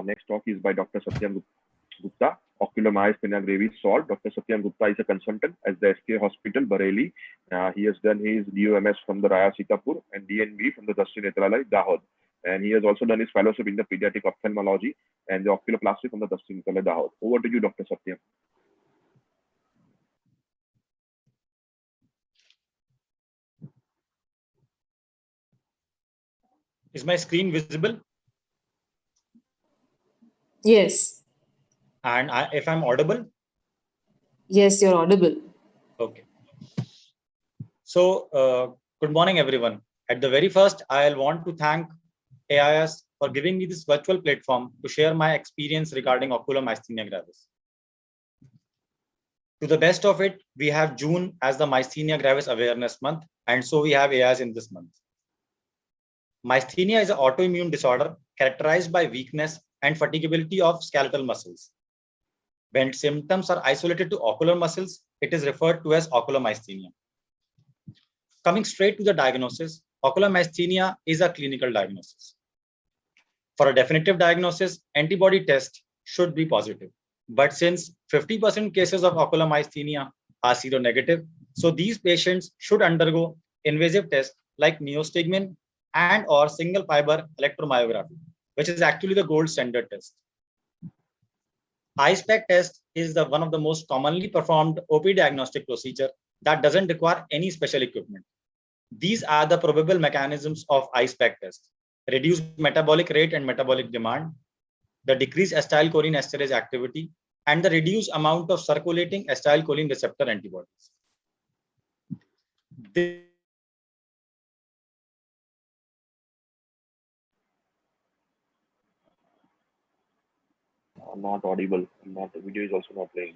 Next talk is by Dr. Satyam Gupta, ocular myasthenia gravis solved. Dr. Satyam Gupta is a consultant at the SK Hospital, Bareilly. He has done his DOMS from the Raya Sitapur and DNB from the Dashti Netralaya, Dahod. And he has also done his fellowship in the pediatric ophthalmology and the oculoplasty from the Dashti Netralaya, Dahod. Over to you, Dr. Satyam. Is my screen visible? Yes. And if I'm audible? Yes, you're audible. Okay. So, good morning, everyone. At the very first, I'll want to thank AIS for giving me this virtual platform to share my experience regarding ocular myasthenia gravis. To the best of it, we have June as the Myasthenia Gravis Awareness Month, and so we have AIS in this month. Myasthenia is an autoimmune disorder characterized by weakness and fatigability of skeletal muscles. When symptoms are isolated to ocular muscles, it is referred to as ocular myasthenia. Coming straight to the diagnosis, ocular myasthenia is a clinical diagnosis. For a definitive diagnosis, antibody test should be positive. But since 50% cases of ocular myasthenia are seronegative, so these patients should undergo invasive tests like neostigmine and or single fiber electromyography, which is actually the gold standard test. I-SPEC test is one of the most commonly performed OP diagnostic procedure that doesn't require any special equipment. These are the probable mechanisms of I-SPEC test: reduced metabolic rate and metabolic demand, the decreased acetylcholine esterase activity, and the reduced amount of circulating acetylcholine receptor antibodies. Not audible. The video is also not playing.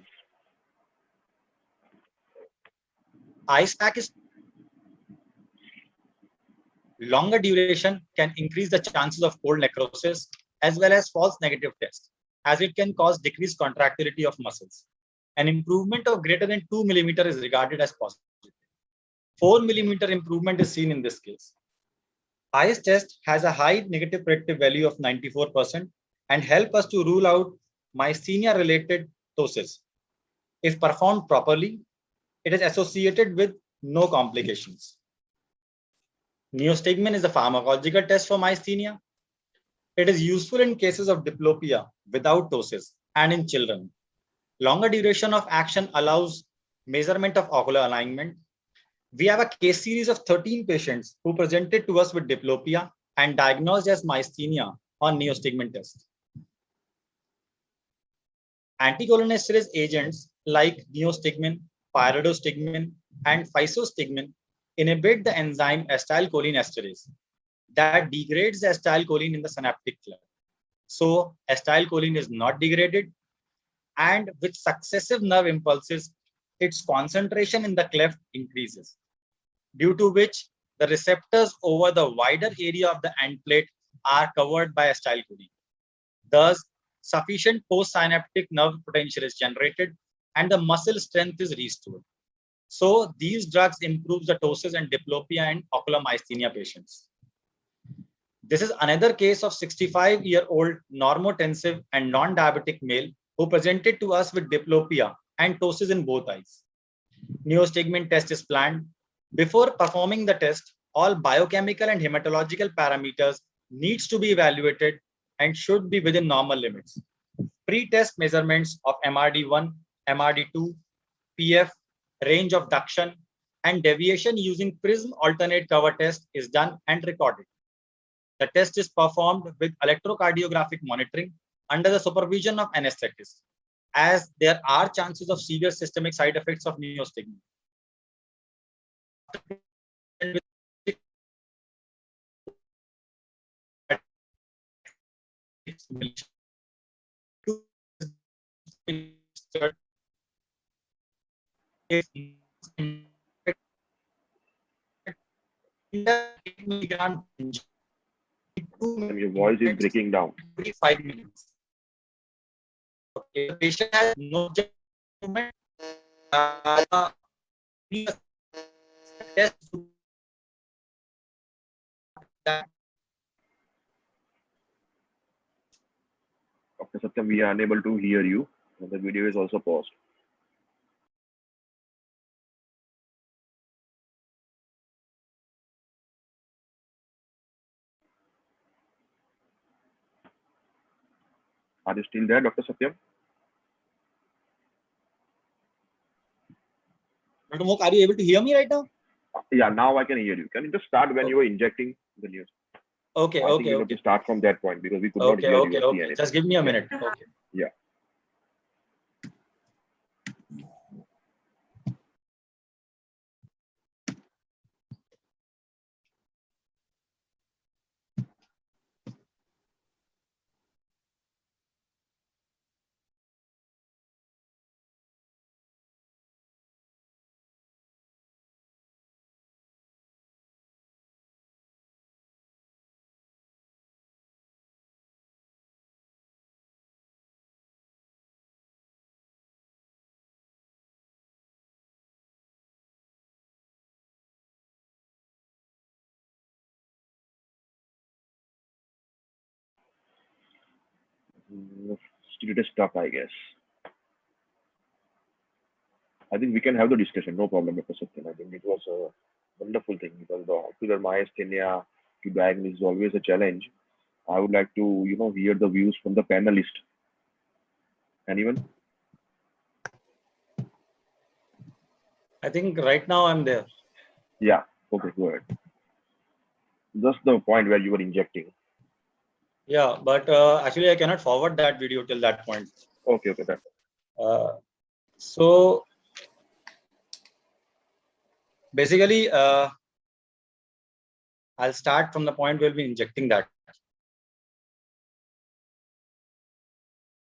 I-SPEC is longer duration can increase the chances of cold necrosis as well as false negative test, as it can cause decreased contractility of muscles. An improvement of greater than 2 mm is regarded as positive. 4 mm improvement is seen in this case. ICE test has a high negative predictive value of 94% and help us to rule out myasthenia-related ptosis. If performed properly, it is associated with no complications. Neostigmine is a pharmacological test for myasthenia. It is useful in cases of diplopia without ptosis and in children. Longer duration of action allows measurement of ocular alignment. We have a case series of 13 patients who presented to us with diplopia and diagnosed as myasthenia on neostigmine test. Anticholinesterase agents like neostigmine, pyridostigmine, and physostigmine inhibit the enzyme acetylcholine esterase that degrades the acetylcholine in the synaptic cleft. So acetylcholine is not degraded, and with successive nerve impulses, its concentration in the cleft increases, due to which the receptors over the wider area of the end plate are covered by acetylcholine. Thus, sufficient postsynaptic nerve potential is generated and the muscle strength is restored. So these drugs improve the ptosis and diplopia in ocular myasthenia patients. This is another case of 65-year-old normotensive and non-diabetic male who presented to us with diplopia and ptosis in both eyes. Neostigmine test is planned. Before performing the test, all biochemical and hematological parameters needs to be evaluated and should be within normal limits. Pre-test measurements of MRD1, MRD2, PF, range of duction, and deviation using PRISM alternate cover test is done and recorded. The test is performed with electrocardiographic monitoring under the supervision of anesthetist, as there are chances of severe systemic side effects of neostigmine. Your voice is breaking down. 5 minutes. Okay, the patient has no movement. Test that Dr. Satyam, we are unable to hear you. And the video is also paused. Are you still there, Dr. Satyam? Dr. Mok, are you able to hear me right now? Yeah, now I can hear you. Can you just start when you were injecting the news? Okay, I think okay, you have okay. to start from that point because we could not Okay, hear okay, you or see okay. anything. Just give me a minute. Okay. Yeah. Still it is tough, I guess. I think we can have the discussion, no problem, Dr. Satyam. I think it was a wonderful thing because the ocular myasthenia to diagnose is always a challenge. I would like to, hear the views from the panelist. Anyone? I think right now I'm there. Yeah. Okay, go ahead. Just the point where you were injecting. Yeah, but actually I cannot forward that video till that point. Okay, that. So basically, I'll start from the point where we're injecting that.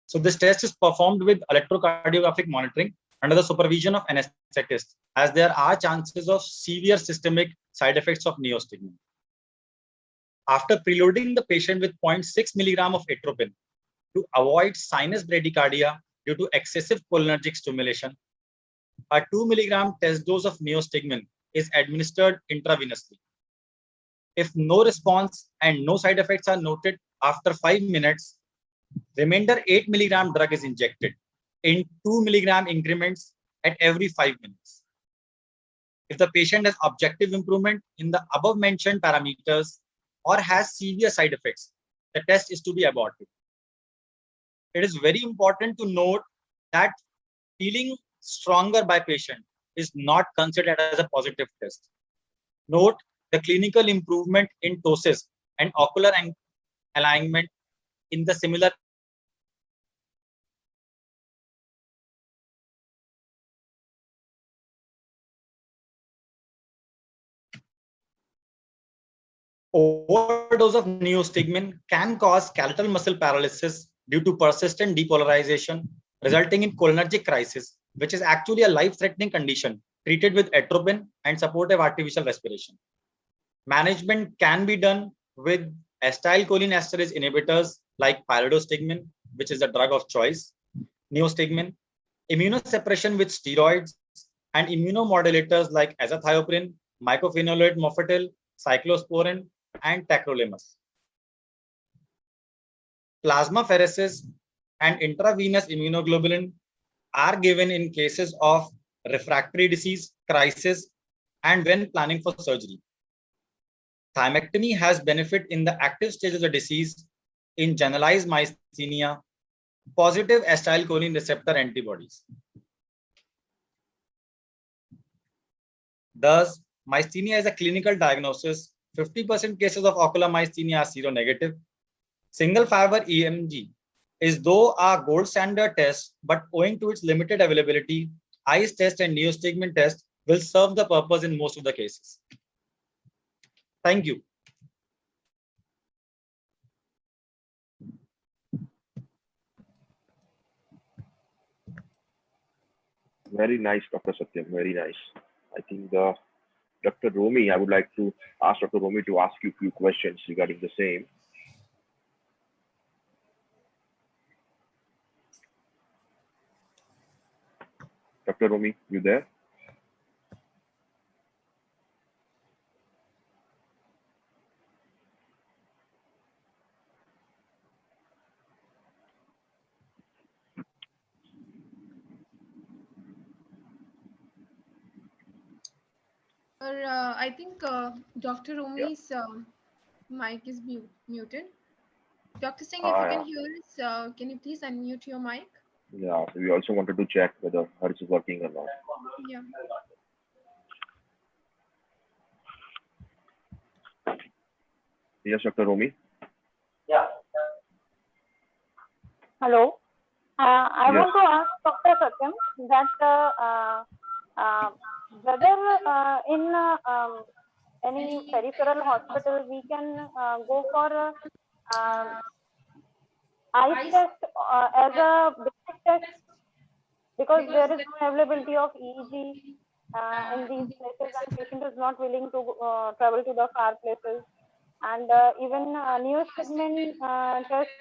So this test is performed with electrocardiographic monitoring under the supervision of anesthetist, as there are chances of severe systemic side effects of neostigmine. After preloading the patient with 0.6 milligram of atropine to avoid sinus bradycardia due to excessive cholinergic stimulation, a 2 milligram test dose of neostigmine is administered intravenously. If no response and no side effects are noted after 5 minutes, remainder 8 milligram drug is injected in 2 milligram increments at every 5 minutes. If the patient has objective improvement in the above mentioned parameters or has severe side effects, the test is to be aborted. It is very important to note that feeling stronger by patient is not considered as a positive test. Note the clinical improvement in ptosis and ocular alignment in the similar overdose of neostigmine can cause skeletal muscle paralysis due to persistent depolarization, resulting in cholinergic crisis, which is actually a life-threatening condition treated with atropine and supportive artificial respiration. Management can be done with acetylcholinesterase inhibitors like pyridostigmine, which is the drug of choice, neostigmine, immunosuppression with steroids, and immunomodulators like azathioprine, mycophenolate mofetil, cyclosporin, and tacrolimus. Plasmapheresis and intravenous immunoglobulin are given in cases of refractory disease, crisis, and when planning for surgery. Thymectomy has benefit in the active stage of the disease in generalized myasthenia, positive acetylcholine receptor antibodies. Thus, myasthenia is a clinical diagnosis. 50% cases of ocular myasthenia are seronegative. Single fiber EMG is though a gold standard test, but owing to its limited availability, ICE test and neostigmine test will serve the purpose in most of the cases. Thank you. Very nice, Dr. Satyam. Very nice. I think Dr. Romi, I would like to ask Dr. Romi to ask you a few questions regarding the same. Dr. Romi, you there? Or I think Dr. Rumi's mic is muted. Dr. Singh, if you Yeah. can hear us, can you please unmute your mic? Yeah, we also wanted to check whether hers is working or not. Yeah. Yes, Dr. Romi. Hello. I Yes. want to ask Dr. Satyam that whether in any peripheral hospital we can go for eye test as a basic test, because there is no availability of EEG in these places and patient is not willing to travel to the far places. And even neostigmine test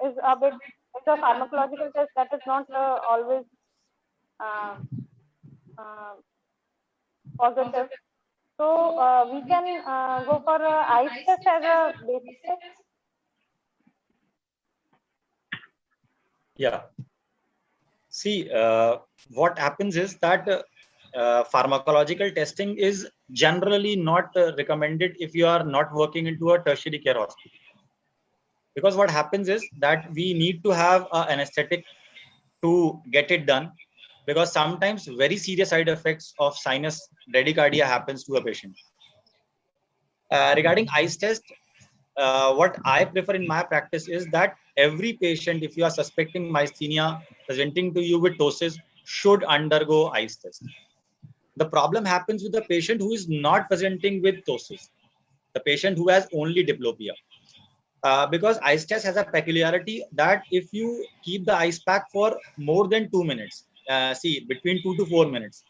is a bit, it's a pharmacological test that is not always uh, uh, positive. So we can go for eye test as a basic test. Yeah. See, what happens is that pharmacological testing is generally not recommended if you are not working into a tertiary care hospital. Because what happens is that we need to have an anesthetic to get it done, because sometimes very serious side effects of sinus bradycardia happens to a patient. Regarding eyes test, what I prefer in my practice is that every patient, if you are suspecting myasthenia presenting to you with ptosis, should undergo eyes test. The problem happens with the patient who is not presenting with ptosis, the patient who has only diplopia. Because ice test has a peculiarity that if you keep the ice pack for more than 2 minutes, see between 2 to 4 minutes,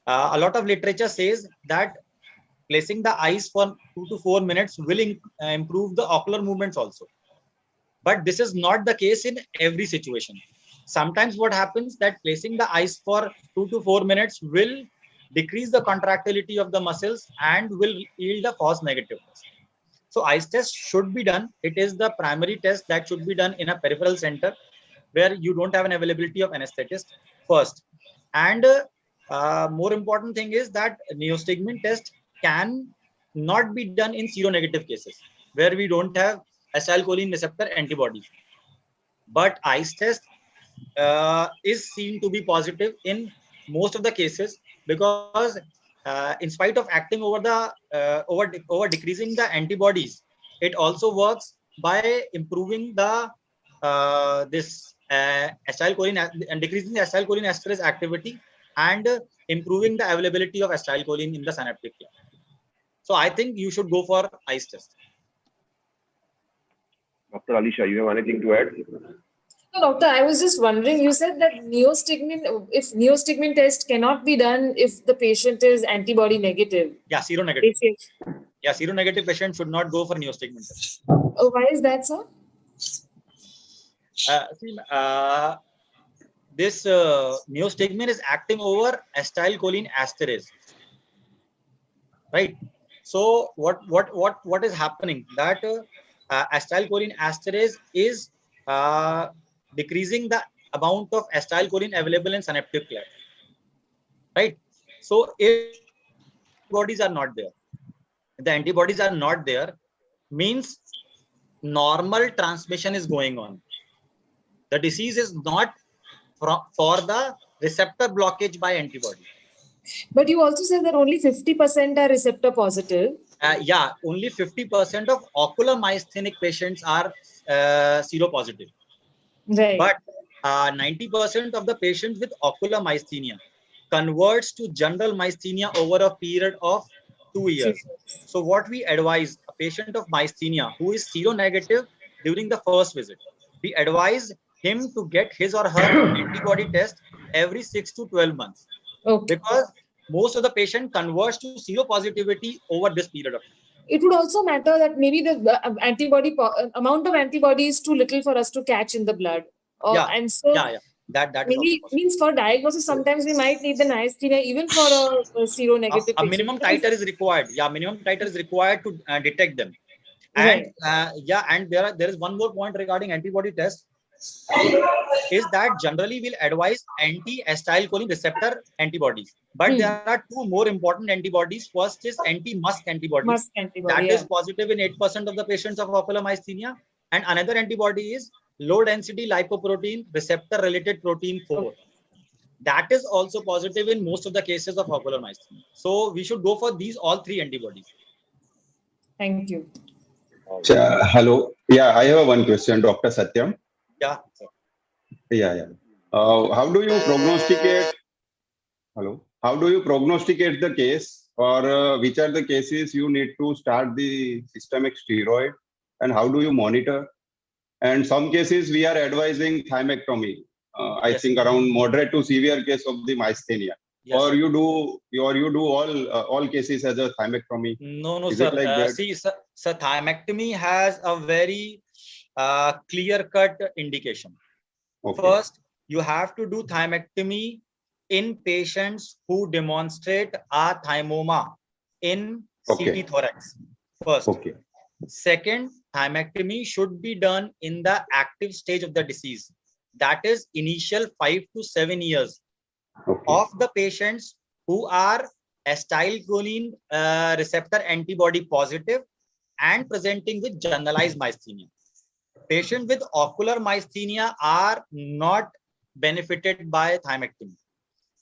a lot of literature says that placing the ice for 2 to 4 minutes will improve the ocular movements also. But this is not the case in every situation. Sometimes what happens that placing the ice for 2 to 4 minutes will decrease the contractility of the muscles and will yield a false negative test. So eyes test should be done. It is the primary test that should be done in a peripheral center where you don't have an availability of anesthetist first. And more important thing is that neostigmine test can not be done in seronegative cases where we don't have acetylcholine receptor antibodies. But eyes test is seen to be positive in most of the cases, because in spite of acting over the over decreasing the antibodies, it also works by improving the this acetylcholine and decreasing the acetylcholine esterase activity and improving the availability of acetylcholine in the synaptic layer. So I think you should go for eyes test. Dr. Alisha, you have anything to add? No, doctor, I was just wondering, you said that if neostigmine test cannot be done if the patient is antibody negative. Yeah, seronegative. Patient. Yeah, seronegative patient should not go for neostigmine test. Oh, why is that, sir? This neostigmine is acting over acetylcholine esterase, right? So what is happening that acetylcholine esterase is decreasing the amount of acetylcholine available in synaptic cleft, right? So if antibodies are not there, the antibodies are not there, means normal transmission is going on. The disease is not for the receptor blockage by antibody. But you also said that only 50% are receptor positive. Yeah, only 50% of ocular myasthenic patients are seropositive. Right. But 90% of the patients with ocular myasthenia converts to general myasthenia over a period of 2 years. So what we advise a patient of myasthenia who is seronegative during the first visit, we advise him to get his or her antibody test every 6 to 12 months. Okay. Because most of the patient converts to seropositivity over this period of time. It would also matter that maybe the antibody amount of antibody is too little for us to catch in the blood. Yeah. And so that maybe is means for diagnosis, sometimes we might need the myasthenia even for a seronegative a minimum titer is required. Yeah, minimum titer is required to detect them. And right. and there is one more point regarding antibody test. is that generally we'll advise anti-acetylcholine receptor antibodies. But there are two more important antibodies. First is anti-MuSK antibody. MuSK antibody. That is positive in 8% of the patients of ocular myasthenia. And another antibody is low density lipoprotein receptor related protein 4. That is also positive in most of the cases of ocular myasthenia. So we should go for these all three antibodies. Thank you. Hello. Yeah, I have one question, Dr. Satyam. Yeah. Yeah. How do you prognosticate? Hello. How do you prognosticate the case, or which are the cases you need to start the systemic steroid, and how do you monitor? And some cases we are advising thymectomy. I Yes. think around moderate to severe case of the myasthenia. Yes. Or you do all cases as a thymectomy. No, Is sir. it like that? See, sir, thymectomy has a very clear-cut indication. Okay. First, you have to do thymectomy in patients who demonstrate a thymoma in Okay. CT thorax. First. Okay. Second, thymectomy should be done in the active stage of the disease. That is initial 5 to 7 years Okay. of the patients who are acetylcholine receptor antibody positive and presenting with generalized myasthenia. Patients with ocular myasthenia are not benefited by thymectomy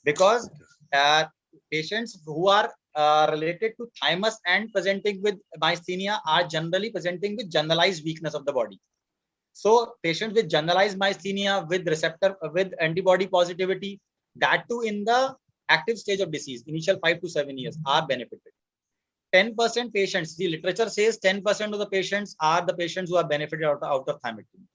because patients who are related to thymus and presenting with myasthenia are generally presenting with generalized weakness of the body. So patients with generalized myasthenia with antibody positivity, that too in the active stage of disease, initial 5 to 7 years, are benefited. 10% patients, the literature says 10% of the patients are the patients who are benefited out of thymectomy.